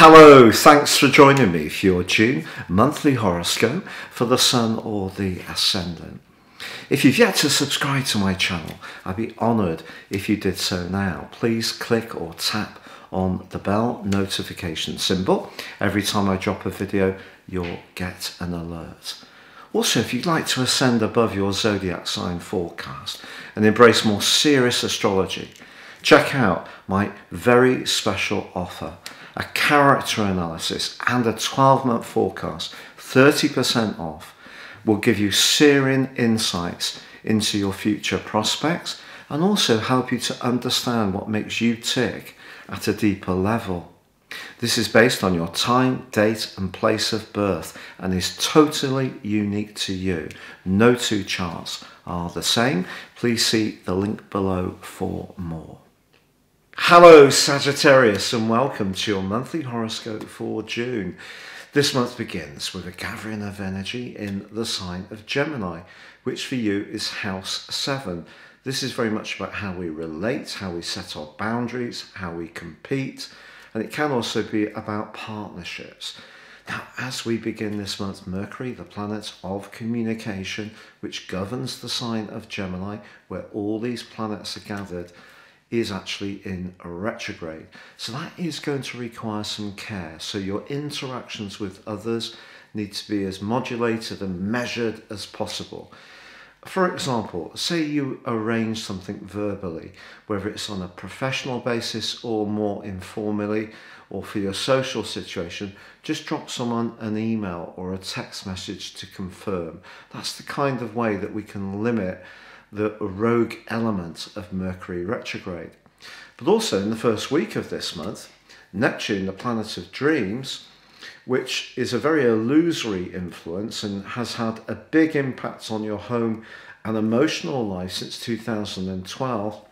Hello, thanks for joining me for your June monthly horoscope for the Sun or the Ascendant. If you've yet to subscribe to my channel, I'd be honoured if you did so now. Please click or tap on the bell notification symbol. Every time I drop a video, you'll get an alert. Also, if you'd like to ascend above your zodiac sign forecast and embrace more serious astrology, check out my very special offer. A character analysis and a 12-month forecast, 30% off, will give you searing insights into your future prospects and also help you to understand what makes you tick at a deeper level. This is based on your time, date and place of birth and is totally unique to you. No two charts are the same. Please see the link below for more. Hello Sagittarius and welcome to your monthly horoscope for June. This month begins with a gathering of energy in the sign of Gemini, which for you is house 7. This is very much about how we relate, how we set our boundaries, how we compete, and it can also be about partnerships. Now, as we begin this month, Mercury, the planet of communication, which governs the sign of Gemini, where all these planets are gathered, is actually in a retrograde. So that is going to require some care. So your interactions with others need to be as modulated and measured as possible. For example, say you arrange something verbally, whether it's on a professional basis or more informally, or for your social situation, just drop someone an email or a text message to confirm. That's the kind of way that we can limit the rogue element of Mercury retrograde. But also in the first week of this month, Neptune, the planet of dreams, which is a very illusory influence and has had a big impact on your home and emotional life since 2012,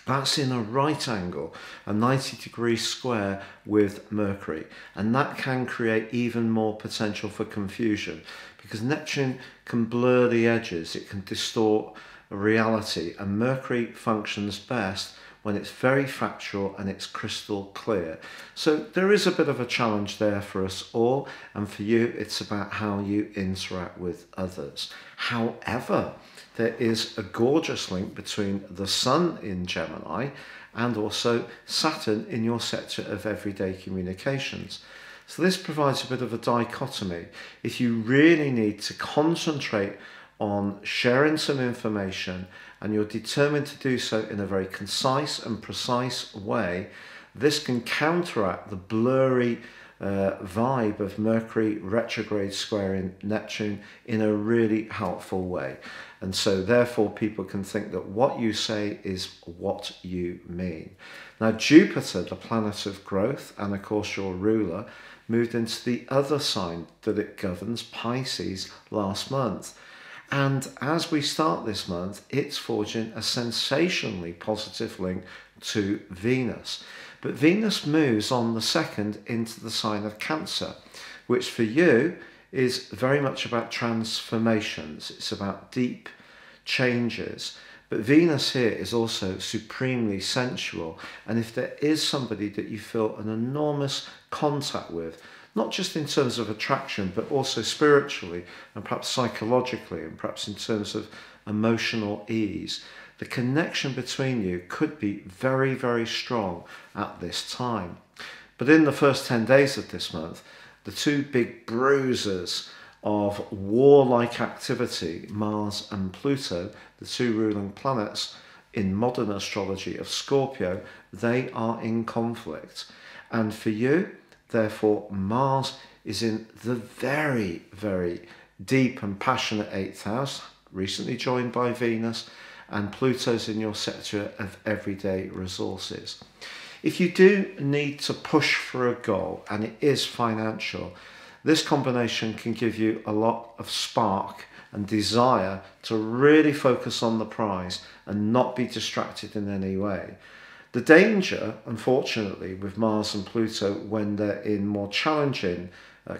that's in a right angle, a 90-degree square with Mercury, and that can create even more potential for confusion because Neptune can blur the edges, it can distort reality, and Mercury functions best when it's very factual and it's crystal clear. So there is a bit of a challenge there for us all, and for you it's about how you interact with others. However, there is a gorgeous link between the Sun in Gemini and also Saturn in your sector of everyday communications. So this provides a bit of a dichotomy. If you really need to concentrate on sharing some information and you're determined to do so in a very concise and precise way, this can counteract the blurry vibe of Mercury retrograde squaring Neptune in a really helpful way. And so therefore people can think that what you say is what you mean. Now Jupiter, the planet of growth and of course your ruler, moved into the other sign that it governs, Pisces, last month. And as we start this month, it's forging a sensationally positive link to Venus. But Venus moves on the 2nd into the sign of Cancer, which for you is very much about transformations. It's about deep changes. But Venus here is also supremely sensual. And if there is somebody that you feel an enormous contact with, not just in terms of attraction, but also spiritually and perhaps psychologically and perhaps in terms of emotional ease, the connection between you could be very, very strong at this time. But in the first 10 days of this month, the two big bruisers of warlike activity, Mars and Pluto, the two ruling planets in modern astrology of Scorpio, they are in conflict. And for you, therefore, Mars is in the very, very deep and passionate 8th house, recently joined by Venus, and Pluto's in your sector of everyday resources. If you do need to push for a goal, and it is financial, this combination can give you a lot of spark and desire to really focus on the prize and not be distracted in any way. The danger, unfortunately, with Mars and Pluto when they're in more challenging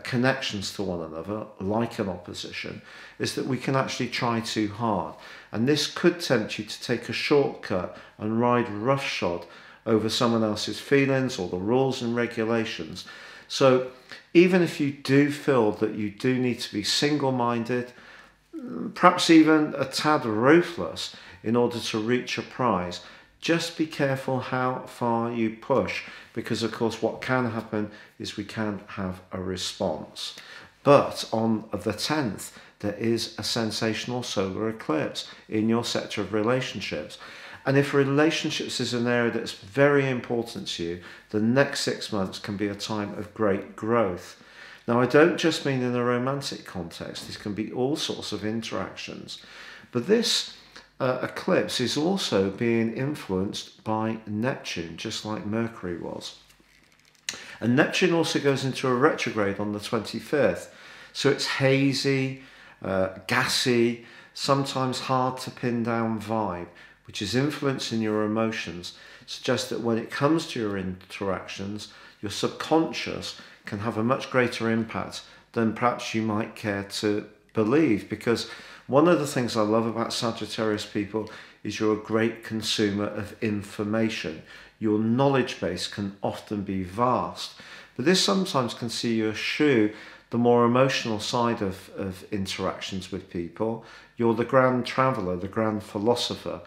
connections to one another, like an opposition, is that we can actually try too hard. And this could tempt you to take a shortcut and ride roughshod over someone else's feelings or the rules and regulations. So even if you do feel that you do need to be single-minded, perhaps even a tad ruthless in order to reach a prize, just be careful how far you push, because of course what can happen is we can have a response. But on the 10th, there is a sensational solar eclipse in your sector of relationships. And if relationships is an area that's very important to you, the next 6 months can be a time of great growth. Now, I don't just mean in a romantic context. This can be all sorts of interactions. But this eclipse is also being influenced by Neptune, just like Mercury was. And Neptune also goes into a retrograde on the 25th. So it's hazy, gassy, sometimes hard to pin down vibe, which is influencing your emotions. Suggests that when it comes to your interactions, your subconscious can have a much greater impact than perhaps you might care to believe. Because one of the things I love about Sagittarius people is you're a great consumer of information. Your knowledge base can often be vast, but this sometimes can see you eschew the more emotional side of interactions with people. You're the grand traveller, the grand philosopher,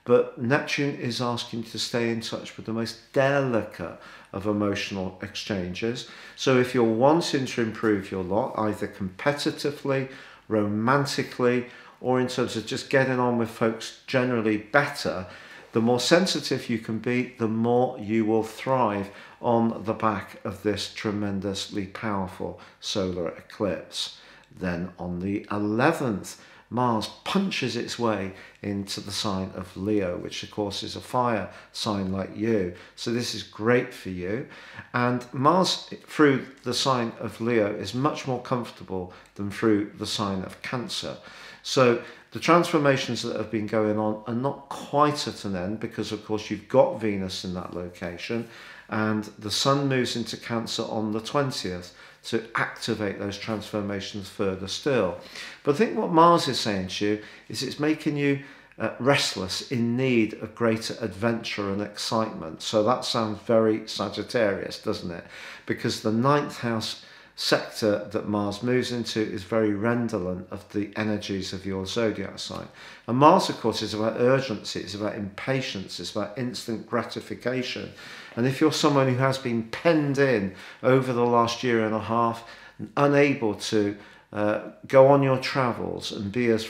but Neptune is asking you to stay in touch with the most delicate of emotional exchanges. So if you're wanting to improve your lot, either competitively, romantically, or in terms of just getting on with folks generally better, the more sensitive you can be, the more you will thrive on the back of this tremendously powerful solar eclipse. Then on the 11th, Mars punches its way into the sign of Leo, which of course is a fire sign like you. So this is great for you. And Mars through the sign of Leo is much more comfortable than through the sign of Cancer. So the transformations that have been going on are not quite at an end, because of course you've got Venus in that location, and the Sun moves into Cancer on the 20th to activate those transformations further still. But I think what Mars is saying to you is it's making you restless, in need of greater adventure and excitement. So that sounds very Sagittarius, doesn't it? Because the 9th house sector that Mars moves into is very redolent of the energies of your zodiac sign. And Mars, of course, is about urgency, it's about impatience, it's about instant gratification. And if you're someone who has been penned in over the last year and a half, unable to go on your travels and be as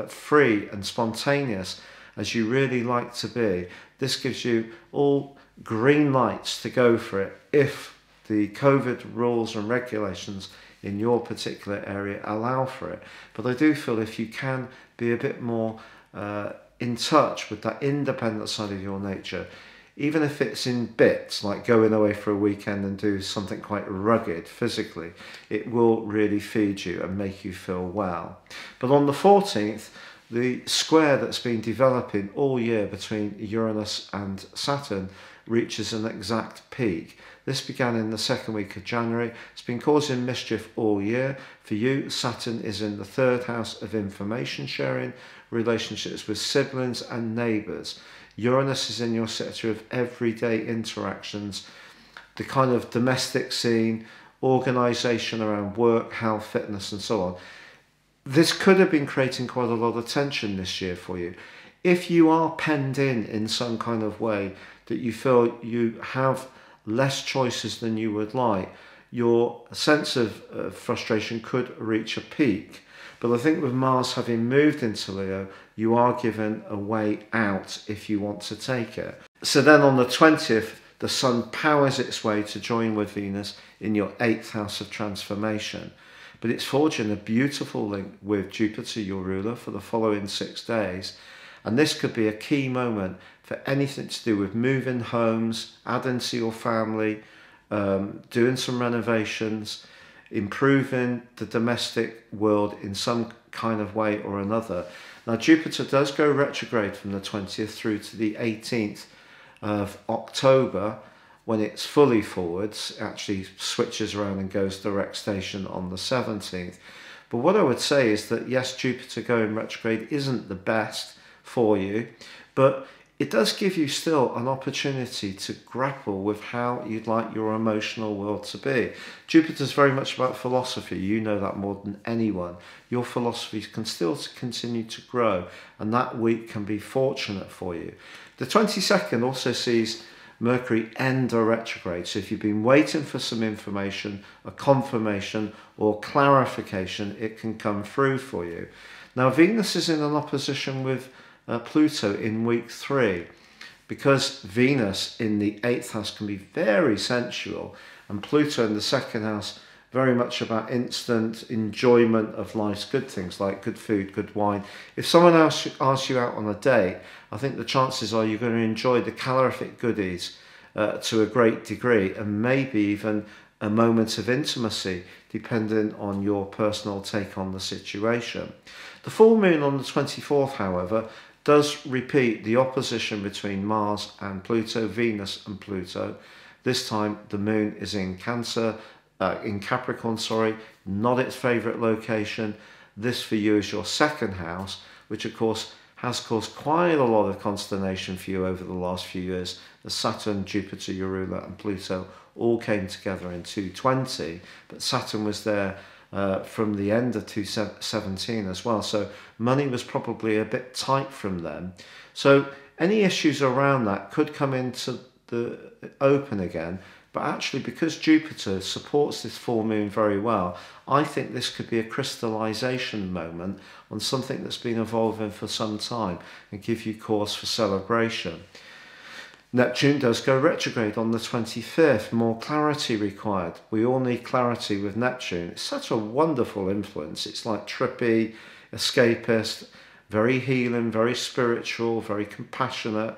free and spontaneous as you really like to be, this gives you all green lights to go for it if the COVID rules and regulations in your particular area allow for it. But I do feel if you can be a bit more in touch with that independent side of your nature, even if it's in bits, like going away for a weekend and do something quite rugged physically, it will really feed you and make you feel well. But on the 14th, the square that's been developing all year between Uranus and Saturn reaches an exact peak. This began in the second week of January. It's been causing mischief all year. For you, Saturn is in the 3rd house of information sharing, relationships with siblings and neighbours. Uranus is in your sector of everyday interactions, the kind of domestic scene, organisation around work, health, fitness and so on. This could have been creating quite a lot of tension this year for you. If you are penned in some kind of way that you feel you have less choices than you would like, your sense of frustration could reach a peak. But I think with Mars having moved into Leo, you are given a way out if you want to take it. So then on the 20th, the Sun powers its way to join with Venus in your 8th house of transformation. But it's forging a beautiful link with Jupiter, your ruler, for the following 6 days. And this could be a key moment for anything to do with moving homes, adding to your family, doing some renovations, improving the domestic world in some kind of way or another. Now, Jupiter does go retrograde from the 20th through to the 18th of October. When it's fully forwards, it actually switches around and goes direct station on the 17th. But what I would say is that yes, Jupiter going retrograde isn't the best for you, but it does give you still an opportunity to grapple with how you'd like your emotional world to be. Jupiter's very much about philosophy. You know that more than anyone. Your philosophy can still continue to grow, and that week can be fortunate for you. The 22nd also sees Mercury enter retrograde. So if you've been waiting for some information, a confirmation or clarification, it can come through for you. Now, Venus is in an opposition with Pluto in week 3, because Venus in the 8th house can be very sensual, and Pluto in the 2nd house very much about instant enjoyment of life's good things like good food, good wine. If someone asks you out on a date, I think the chances are you're going to enjoy the calorific goodies to a great degree, and maybe even a moment of intimacy depending on your personal take on the situation. The full moon on the 24th, however, does repeat the opposition between Mars and Pluto, Venus and Pluto. This time the moon is in Capricorn, not its favourite location. This for you is your 2nd house, which of course has caused quite a lot of consternation for you over the last few years. The Saturn, Jupiter, Urula and Pluto all came together in 220, but Saturn was there from the end of 2017 as well, so money was probably a bit tight from them. So any issues around that could come into the open again, but actually because Jupiter supports this full moon very well, I think this could be a crystallization moment on something that's been evolving for some time and give you cause for celebration. Neptune does go retrograde on the 25th, more clarity required. We all need clarity with Neptune. It's such a wonderful influence. It's like trippy, escapist, very healing, very spiritual, very compassionate,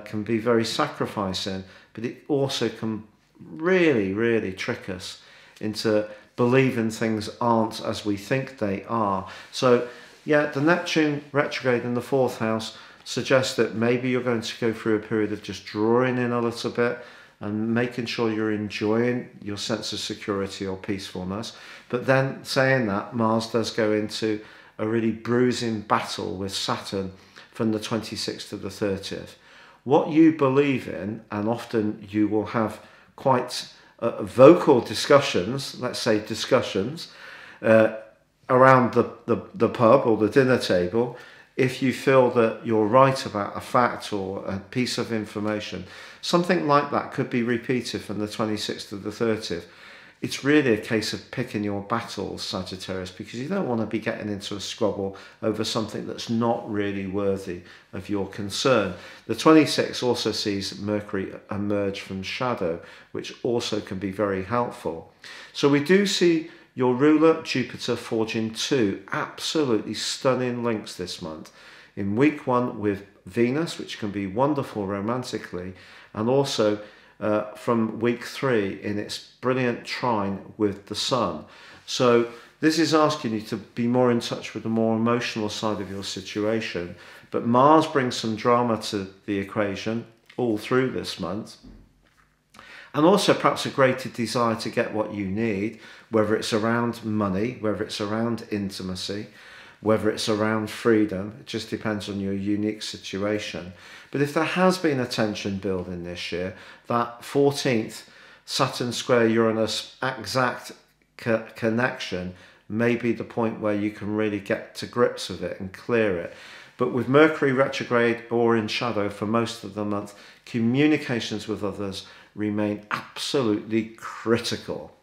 can be very sacrificing, but it also can really, really trick us into believing things aren't as we think they are. So yeah, the Neptune retrograde in the 4th house suggests that maybe you're going to go through a period of just drawing in a little bit and making sure you're enjoying your sense of security or peacefulness. But then saying that, Mars does go into a really bruising battle with Saturn from the 26th to the 30th. What you believe in, and often you will have quite vocal discussions, let's say discussions, around the pub or the dinner table, if you feel that you're right about a fact or a piece of information. Something like that could be repeated from the 26th to the 30th. It's really a case of picking your battles, Sagittarius, because you don't want to be getting into a squabble over something that's not really worthy of your concern. The 26th also sees Mercury emerge from shadow, which also can be very helpful. So we do see your ruler, Jupiter, forging 2 absolutely stunning links this month. In week 1 with Venus, which can be wonderful romantically, and also from week 3 in its brilliant trine with the Sun. So this is asking you to be more in touch with the more emotional side of your situation. But Mars brings some drama to the equation all through this month. And also perhaps a greater desire to get what you need, whether it's around money, whether it's around intimacy, whether it's around freedom. It just depends on your unique situation. But if there has been a tension building this year, that 14th Saturn square Uranus exact connection may be the point where you can really get to grips with it and clear it. But with Mercury retrograde or in shadow for most of the month, communications with others remain absolutely critical.